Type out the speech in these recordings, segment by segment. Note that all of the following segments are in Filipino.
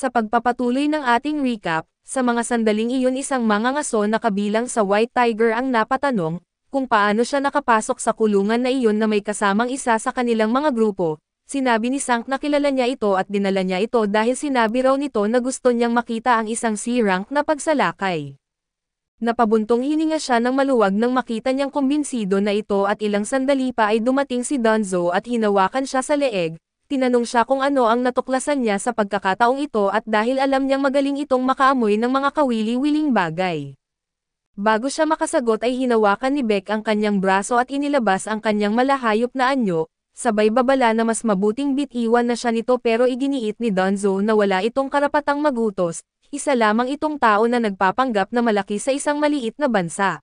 Sa pagpapatuloy ng ating recap, sa mga sandaling iyon isang mangangaso na kabilang sa White Tiger ang napatanong, kung paano siya nakapasok sa kulungan na iyon na may kasamang isa sa kanilang mga grupo. Sinabi ni Sank na kilala niya ito at dinala niya ito dahil sinabi raw nito na gusto niyang makita ang isang C-rank na pagsalakay. Napabuntong hininga siya ng maluwag nang makita niyang kumbinsido na ito at ilang sandali pa ay dumating si Donzo at hinawakan siya sa leeg. Tinanong siya kung ano ang natuklasan niya sa pagkakataong ito at dahil alam niyang magaling itong makaamoy ng mga kawili-wiling bagay. Bago siya makasagot ay hinawakan ni Beck ang kanyang braso at inilabas ang kanyang malahayop na anyo, sabay babala na mas mabuting bitiwan na siya nito pero iginiit ni Donzo na wala itong karapatang magutos, isa lamang itong tao na nagpapanggap na malaki sa isang maliit na bansa.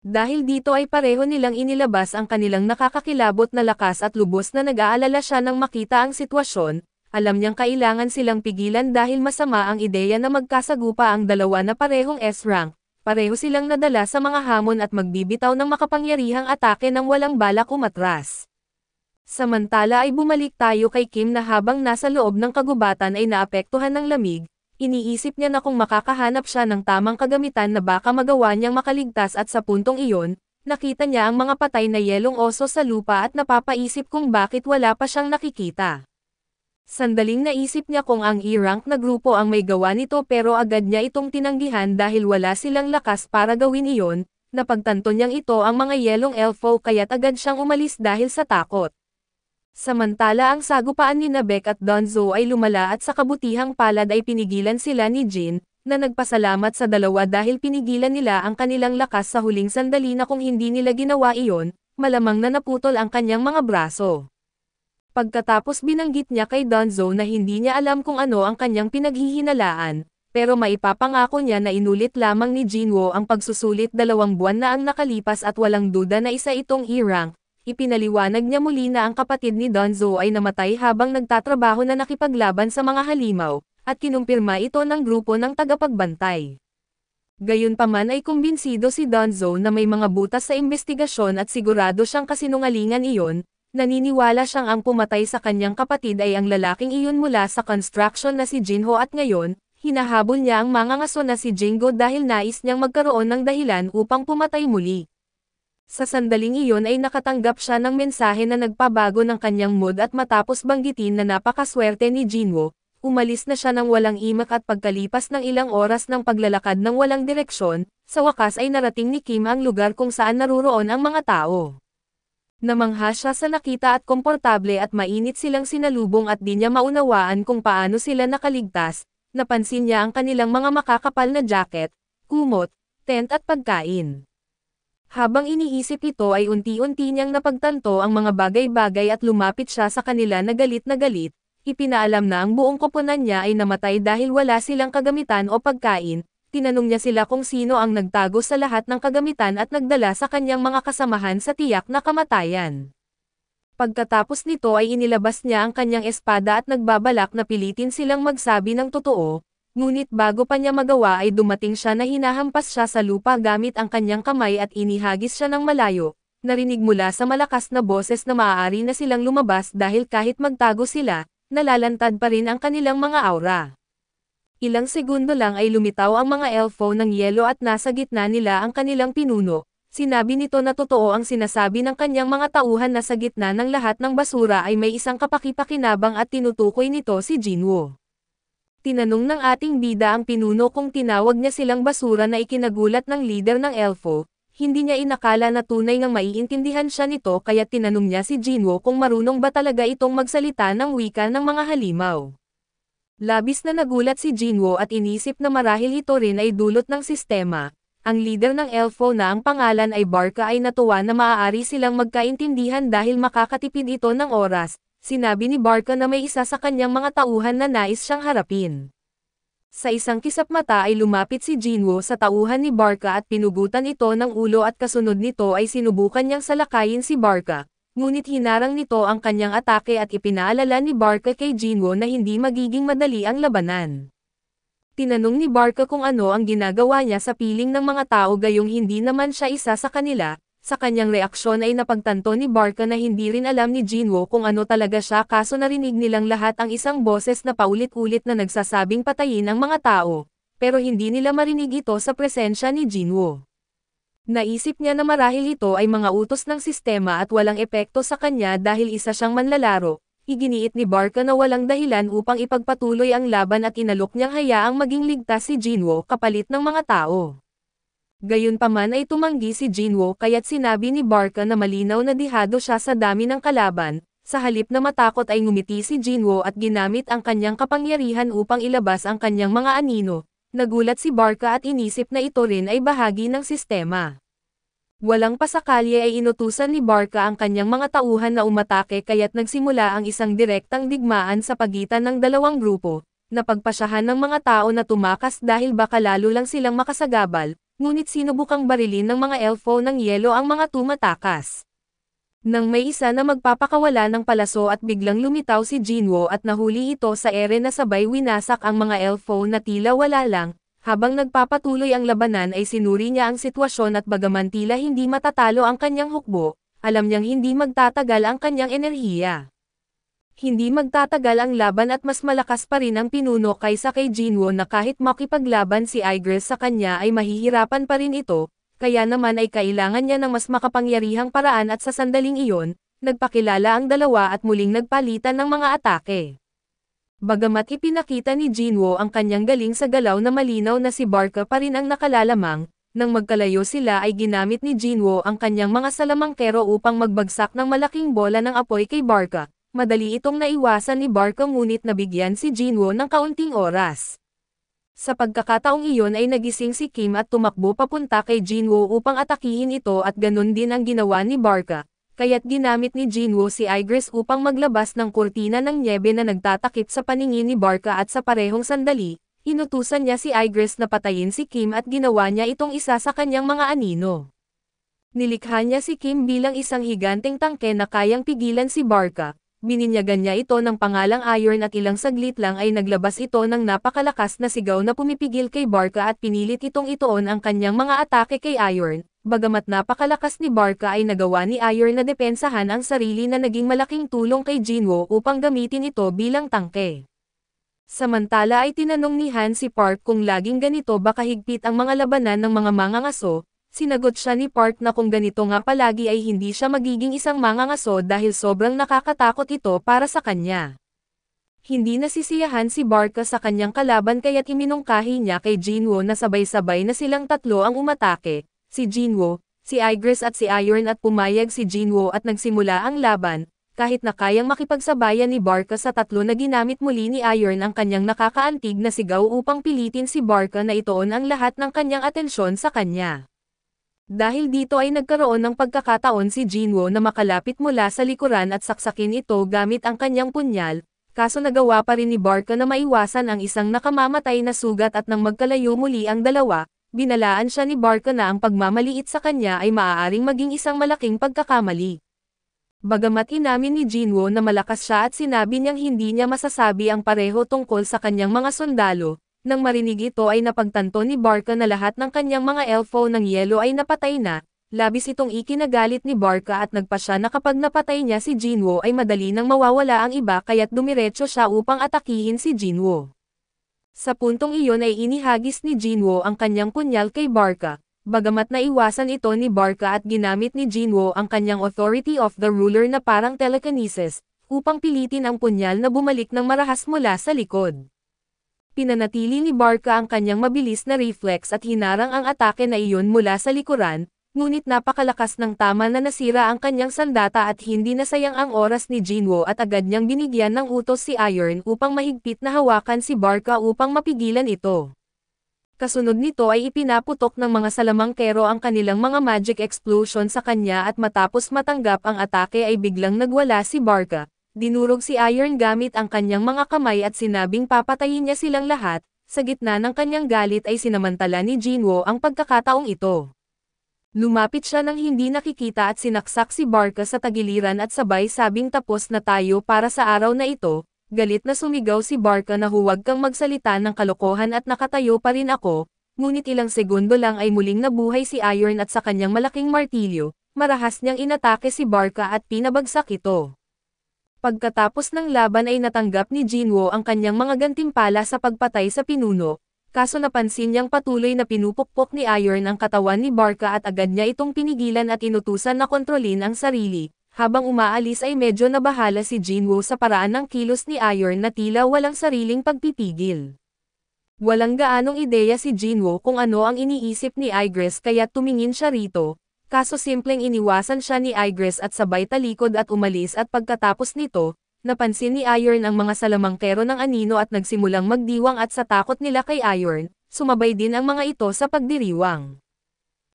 Dahil dito ay pareho nilang inilabas ang kanilang nakakakilabot na lakas at lubos na nag-aalala siya nang makita ang sitwasyon, alam niyang kailangan silang pigilan dahil masama ang ideya na magkasagupa ang dalawa na parehong S-rank, pareho silang nadala sa mga hamon at magbibitaw ng makapangyarihang atake nang walang balak umatras. Samantala ay bumalik tayo kay Kim na habang nasa loob ng kagubatan ay naapektuhan ng lamig. Iniisip niya na kung makakahanap siya ng tamang kagamitan na baka magawa niyang makaligtas at sa puntong iyon, nakita niya ang mga patay na yelong oso sa lupa at napapaisip kung bakit wala pa siyang nakikita. Sandaling naisip niya kung ang E-rank na grupo ang may gawa nito pero agad niya itong tinanggihan dahil wala silang lakas para gawin iyon, napagtanto niyang ito ang mga yelong elfo kaya't agad siyang umalis dahil sa takot. Samantala ang sagupaan ni Beck at Donzo ay lumala at sa kabutihang palad ay pinigilan sila ni Jin, na nagpasalamat sa dalawa dahil pinigilan nila ang kanilang lakas sa huling sandali na kung hindi nila ginawa iyon, malamang na naputol ang kanyang mga braso. Pagkatapos binanggit niya kay Donzo na hindi niya alam kung ano ang kanyang pinaghihinalaan, pero maipapangako niya na inulit lamang ni Jinwo ang pagsusulit 2 buwan na ang nakalipas at walang duda na isa itong E-rank. Ipinaliwanag niya muli na ang kapatid ni Donzo ay namatay habang nagtatrabaho na nakipaglaban sa mga halimaw, at kinumpirma ito ng grupo ng tagapagbantay. Gayunpaman ay kumbinsido si Donzo na may mga butas sa investigasyon at sigurado siyang kasinungalingan iyon, naniniwala siyang ang pumatay sa kanyang kapatid ay ang lalaking iyon mula sa construction na si Jinho at ngayon, hinahabol niya ang mangangaso na si Jingo dahil nais niyang magkaroon ng dahilan upang pumatay muli. Sa sandaling iyon ay nakatanggap siya ng mensahe na nagpabago ng kanyang mood at matapos banggitin na napakaswerte ni Jinwo, umalis na siya ng walang imak at pagkalipas ng ilang oras ng paglalakad ng walang direksyon, sa wakas ay narating ni Kim ang lugar kung saan naruroon ang mga tao. Namangha siya sa nakita at komportable at mainit silang sinalubong at di niya maunawaan kung paano sila nakaligtas, napansin niya ang kanilang mga makakapal na jacket, kumot, tent at pagkain. Habang iniisip ito ay unti-unti niyang napagtanto ang mga bagay-bagay at lumapit siya sa kanila na galit, ipinaalam na ang buong koponan niya ay namatay dahil wala silang kagamitan o pagkain, tinanong niya sila kung sino ang nagtago sa lahat ng kagamitan at nagdala sa kanyang mga kasamahan sa tiyak na kamatayan. Pagkatapos nito ay inilabas niya ang kanyang espada at nagbabalak na pilitin silang magsabi ng totoo. Ngunit bago pa niya magawa ay dumating siya na hinahampas siya sa lupa gamit ang kanyang kamay at inihagis siya ng malayo, narinig mula sa malakas na boses na maaari na silang lumabas dahil kahit magtago sila, nalalantad pa rin ang kanilang mga aura. Ilang segundo lang ay lumitaw ang mga elfo ng yelo at nasa gitna nila ang kanilang pinuno, sinabi nito na totoo ang sinasabi ng kanyang mga tauhan na sa gitna ng lahat ng basura ay may isang kapakipakinabang at tinutukoy nito si Jinwo. Tinanong ng ating bida ang pinuno kung tinawag niya silang basura na ikinagulat ng leader ng elfo, hindi niya inakala na tunay ngang maiintindihan siya nito kaya tinanong niya si Jinwo kung marunong ba talaga itong magsalita ng wika ng mga halimaw. Labis na nagulat si Jinwo at inisip na marahil ito rin ay dulot ng sistema. Ang leader ng elfo na ang pangalan ay Barca ay natuwa na maaari silang magkaintindihan dahil makakatipid ito ng oras. Sinabi ni Barca na may isa sa kanyang mga tauhan na nais siyang harapin. Sa isang kisap mata ay lumapit si Jinwo sa tauhan ni Barca at pinugutan ito ng ulo at kasunod nito ay sinubukan niyang salakayin si Barca, ngunit hinarang nito ang kanyang atake at ipinaalala ni Barca kay Jinwo na hindi magiging madali ang labanan. Tinanong ni Barca kung ano ang ginagawa niya sa piling ng mga tao gayong hindi naman siya isa sa kanila, Sa kanyang reaksyon ay napagtanto ni Barca na hindi rin alam ni Jinwoo kung ano talaga siya, kaso narinig nilang lahat ang isang boses na paulit-ulit na nagsasabing patayin ang mga tao, pero hindi nila marinig ito sa presensya ni Jinwoo. Naisip niya na marahil ito ay mga utos ng sistema at walang epekto sa kanya dahil isa siyang manlalaro. Iginiit ni Barca na walang dahilan upang ipagpatuloy ang laban at inalok niyang hayaang maging ligtas si Jinwoo kapalit ng mga tao. Gayunpaman ay tumanggi si Jinwoo kaya't sinabi ni Barca na malinaw na dihado siya sa dami ng kalaban. Sa halip na matakot ay ngumiti si Jinwoo at ginamit ang kanyang kapangyarihan upang ilabas ang kanyang mga anino. Nagulat si Barca at inisip na ito rin ay bahagi ng sistema. Walang pasakalye ay inutusan ni Barca ang kanyang mga tauhan na umatake kaya't nagsimula ang isang direktang digmaan sa pagitan ng dalawang grupo. Napagpasyahan ng mga tao na tumakas dahil baka lalo lang silang makasagabal. Ngunit sinubukang barilin ng mga elfo ng yelo ang mga tumatakas. Nang may isa na magpapakawala ng palaso at biglang lumitaw si Jinwoo at nahuli ito sa ere na sabay winasak ang mga elfo na tila wala lang, habang nagpapatuloy ang labanan ay sinuri niya ang sitwasyon at bagaman tila hindi matatalo ang kanyang hukbo, alam niyang hindi magtatagal ang kanyang enerhiya. Hindi magtatagal ang laban at mas malakas pa rin ang pinuno kaysa kay Jinwoo na kahit makipaglaban si Igris sa kanya ay mahihirapan pa rin ito, kaya naman ay kailangan niya ng mas makapangyarihang paraan at sa sandaling iyon, nagpakilala ang dalawa at muling nagpalitan ng mga atake. Bagamat ipinakita ni Jinwoo ang kanyang galing sa galaw na malinaw na si Barca pa rin ang nakalalamang, nang magkalayo sila ay ginamit ni Jinwoo ang kanyang mga salamangkero upang magbagsak ng malaking bola ng apoy kay Barca. Madali itong naiwasan ni Barca ngunit nabigyan si Jinwoo ng kaunting oras. Sa pagkakataong iyon ay nagising si Kim at tumakbo papunta kay Jinwoo upang atakihin ito at ganun din ang ginawa ni Barca, kaya't ginamit ni Jinwoo si Igris upang maglabas ng kurtina ng nyebe na nagtatakip sa paningin ni Barca at sa parehong sandali, inutusan niya si Igris na patayin si Kim at ginawa niya itong isa sa kanyang mga anino. Nilikha niya si Kim bilang isang higanteng tangke na kayang pigilan si Barca. Bininyagan niya ito ng pangalang Iron at ilang saglit lang ay naglabas ito ng napakalakas na sigaw na pumipigil kay Barca at pinilit itong ituon ang kanyang mga atake kay Iron. Bagamat napakalakas ni Barca ay nagawa ni Iron na depensahan ang sarili na naging malaking tulong kay Jinwoo upang gamitin ito bilang tangke. Samantala ay tinanong ni Han si Park kung laging ganito ba kahigpit ang mga labanan ng mga mangangaso. Sinagot siya ni Park na kung ganito nga palagi ay hindi siya magiging isang mangangaso dahil sobrang nakakatakot ito para sa kanya. Hindi nasisiyahan si Barca sa kanyang kalaban kaya't iminungkahi niya kay Jinwoo na sabay-sabay na silang tatlo ang umatake, si Jinwoo, si Igris at si Iron at pumayag si Jinwoo at nagsimula ang laban, kahit na kayang makipagsabayan ni Barca sa tatlo na ginamit muli ni Iron ang kanyang nakakaantig na sigaw upang pilitin si Barca na ituon ang lahat ng kanyang atensyon sa kanya. Dahil dito ay nagkaroon ng pagkakataon si Jinwoo na makalapit mula sa likuran at saksakin ito gamit ang kanyang punyal, kaso nagawa pa rin ni Barca na maiwasan ang isang nakamamatay na sugat at nang magkalayo muli ang dalawa, binalaan siya ni Barca na ang pagmamaliit sa kanya ay maaaring maging isang malaking pagkakamali. Bagamat inamin ni Jinwoo na malakas siya at sinabi niyang hindi niya masasabi ang pareho tungkol sa kanyang mga sundalo, nang marinig ito ay napagtanto ni Barca na lahat ng kanyang mga elfo ng yelo ay napatay na, labis itong ikinagalit ni Barca at nagpasya na kapag napatay niya si Jinwoo ay madali nang mawawala ang iba kaya't dumiretso siya upang atakihin si Jinwoo. Sa puntong iyon ay inihagis ni Jinwoo ang kanyang punyal kay Barca, bagamat naiwasan ito ni Barca at ginamit ni Jinwoo ang kanyang Authority of the Ruler na parang telekinesis, upang pilitin ang punyal na bumalik ng marahas mula sa likod. Pinanatili ni Barca ang kanyang mabilis na reflex at hinarang ang atake na iyon mula sa likuran, ngunit napakalakas ng tama na nasira ang kanyang sandata at hindi nasayang ang oras ni Jinwoo at agad niyang binigyan ng utos si Iron upang mahigpit na hawakan si Barca upang mapigilan ito. Kasunod nito ay ipinaputok ng mga salamangkero ang kanilang mga magic explosion sa kanya at matapos matanggap ang atake ay biglang nagwala si Barca. Dinurog si Iron gamit ang kanyang mga kamay at sinabing papatayin niya silang lahat, sa gitna ng kanyang galit ay sinamantala ni Jinwoo ang pagkakataong ito. Lumapit siya nang hindi nakikita at sinaksak si Barca sa tagiliran at sabay sabing tapos na tayo para sa araw na ito, galit na sumigaw si Barca na huwag kang magsalita ng kalokohan at nakatayo pa rin ako, ngunit ilang segundo lang ay muling nabuhay si Iron at sa kanyang malaking martilyo, marahas niyang inatake si Barca at pinabagsak ito. Pagkatapos ng laban ay natanggap ni Jinwoo ang kanyang mga gantimpala sa pagpatay sa pinuno, kaso napansin niyang patuloy na pinupukpok ni Iron ang katawan ni Barca at agad niya itong pinigilan at inutusan na kontrolin ang sarili. Habang umaalis ay medyo nabahala si Jinwoo sa paraan ng kilos ni Iron na tila walang sariling pagpipigil. Walang gaanong ideya si Jinwoo kung ano ang iniisip ni Igris kaya tumingin siya rito. Kaso simpleng iniwasan siya ni Igris at sabay talikod at umalis at pagkatapos nito, napansin ni Iron ang mga salamangkero ng anino at nagsimulang magdiwang at sa takot nila kay Iron, sumabay din ang mga ito sa pagdiriwang.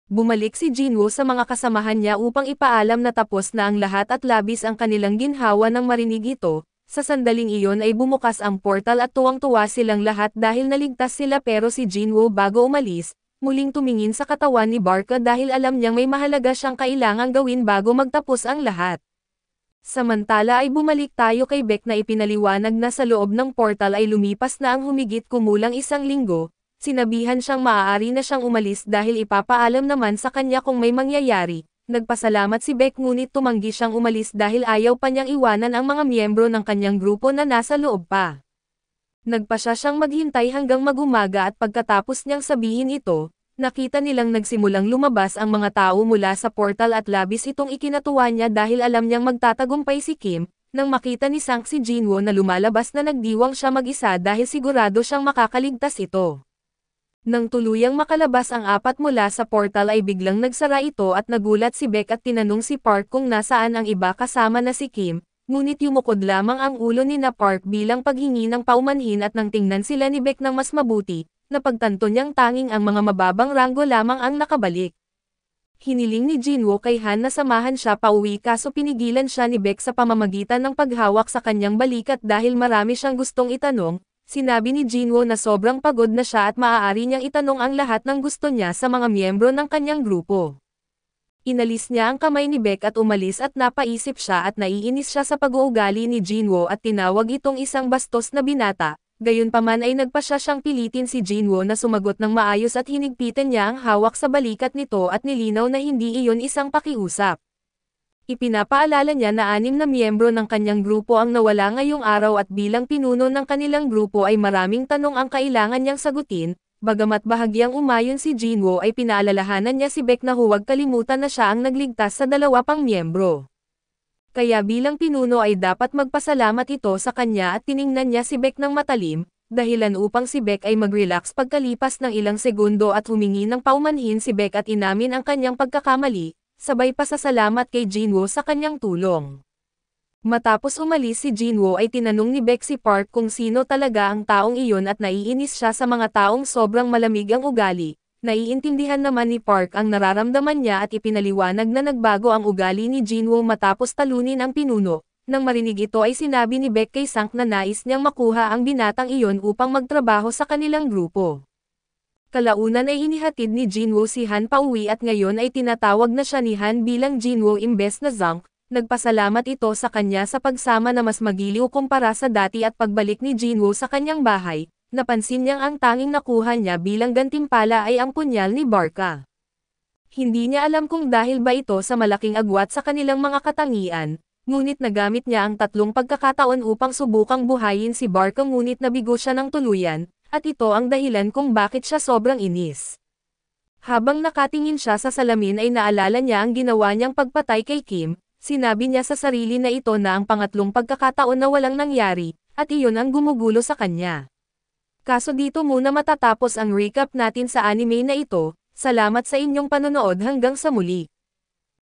Bumalik si Jinwoo sa mga kasamahan niya upang ipaalam na tapos na ang lahat at labis ang kanilang ginhawa nang marinig ito. Sa sandaling iyon ay bumukas ang portal at tuwang-tuwa silang lahat dahil naligtas sila pero si Jinwoo bago umalis, muling tumingin sa katawan ni Barca dahil alam niyang may mahalaga siyang kailangang gawin bago magtapos ang lahat. Samantala ay bumalik tayo kay Beck na ipinaliwanag na sa loob ng portal ay lumipas na ang humigit kumulang 1 linggo, sinabihan siyang maaari na siyang umalis dahil ipapaalam naman sa kanya kung may mangyayari. Nagpasalamat si Beck ngunit tumanggi siyang umalis dahil ayaw pa niyang iwanan ang mga miyembro ng kanyang grupo na nasa loob pa. Nagpasya siyang maghintay hanggang mag-umaga at pagkatapos niyang sabihin ito, nakita nilang nagsimulang lumabas ang mga tao mula sa portal at labis itong ikinatuwa niya dahil alam niyang magtatagumpay si Kim. Nang makita ni Sang si Jinwoo na lumalabas na nagdiwang siya mag-isa dahil sigurado siyang makakaligtas ito. Nang tuluyang makalabas ang 4 mula sa portal ay biglang nagsara ito at nagulat si Beck at tinanong si Park kung nasaan ang iba kasama na si Kim, ngunit yumukod lamang ang ulo ni na Park bilang paghingi ng paumanhin at nang tingnan sila ni Beck ng mas mabuti, napagtanto niyang tanging ang mga mababang ranggo lamang ang nakabalik. Hiniling ni Jinwoo kay Han na samahan siya pauwi kaso pinigilan siya ni Beck sa pamamagitan ng paghawak sa kanyang balikat dahil marami siyang gustong itanong. Sinabi ni Jinwoo na sobrang pagod na siya at maaari niyang itanong ang lahat ng gusto niya sa mga miyembro ng kanyang grupo. Inalis niya ang kamay ni Beck at umalis at napaisip siya at naiinis siya sa pag-uugali ni Jinwoo at tinawag itong isang bastos na binata. Gayunpaman ay nagpasya siyang pilitin si Jinwoo na sumagot ng maayos at hinigpitan niya ang hawak sa balikat nito at nilinaw na hindi iyon isang pakiusap. Ipinapaalala niya na 6 na miyembro ng kanyang grupo ang nawala ngayong araw at bilang pinuno ng kanilang grupo ay maraming tanong ang kailangan niyang sagutin, bagamat bahagyang umayon si Jinwoo ay pinaalalahanan niya si Beck na huwag kalimutan na siya ang nagligtas sa 2 pang miyembro. Kaya bilang pinuno ay dapat magpasalamat ito sa kanya at tiningnan niya si Beck ng matalim, dahilan upang si Beck ay mag-relax pagkalipas ng ilang segundo at humingi ng paumanhin si Beck at inamin ang kanyang pagkakamali. Sabay pasasalamat kay Jinwoo sa kanyang tulong. Matapos umalis si Jinwoo ay tinanong ni Beck si Park kung sino talaga ang taong iyon at naiinis siya sa mga taong sobrang malamig ang ugali. Naiintindihan naman ni Park ang nararamdaman niya at ipinaliwanag na nagbago ang ugali ni Jinwoo matapos talunin ang pinuno. Nang marinig ito ay sinabi ni Beck kay Sang na nais niyang makuha ang binatang iyon upang magtrabaho sa kanilang grupo. Kalaunan ay hinihatid ni Jinwoo si Han pauwi at ngayon ay tinatawag na siya ni Han bilang Jinwoo imbes na Zhang. Nagpasalamat ito sa kanya sa pagsama na mas magiliw kumpara sa dati at pagbalik ni Jinwoo sa kanyang bahay, napansin niyang ang tanging nakuha niya bilang gantimpala ay ang punyal ni Barca. Hindi niya alam kung dahil ba ito sa malaking agwat sa kanilang mga katangian, ngunit nagamit niya ang 3 pagkakataon upang subukang buhayin si Barca ngunit nabigo siya ng tuluyan. At ito ang dahilan kung bakit siya sobrang inis. Habang nakatingin siya sa salamin ay naalala niya ang ginawa niyang pagpatay kay Kim, sinabi niya sa sarili na ito na ang pangatlong pagkakataon na walang nangyari, at iyon ang gumugulo sa kanya. Kaso dito muna matatapos ang recap natin sa anime na ito, salamat sa inyong panonood hanggang sa muli.